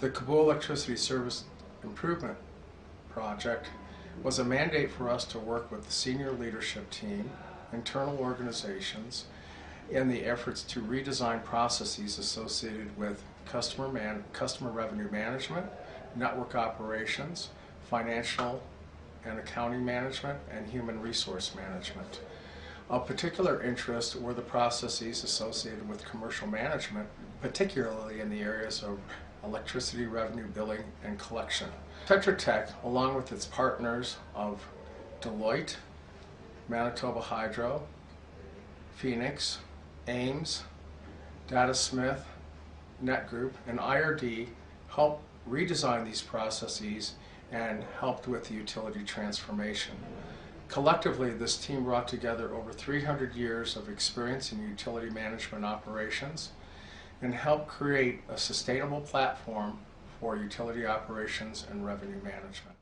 The Kabul Electricity Service Improvement Project was a mandate for us to work with the senior leadership team, internal organizations, in the efforts to redesign processes associated with customer revenue management, network operations, financial and accounting management, and human resource management. Of particular interest were the processes associated with commercial management, particularly in the areas of electricity revenue billing and collection. Tetra Tech, along with its partners of Deloitte, Manitoba Hydro, Phoenix, Ames, DataSmith, NetGroup, and IRD, helped redesign these processes and helped with the utility transformation. Collectively, this team brought together over 300 years of experience in utility management operations and helped create a sustainable platform for utility operations and revenue management.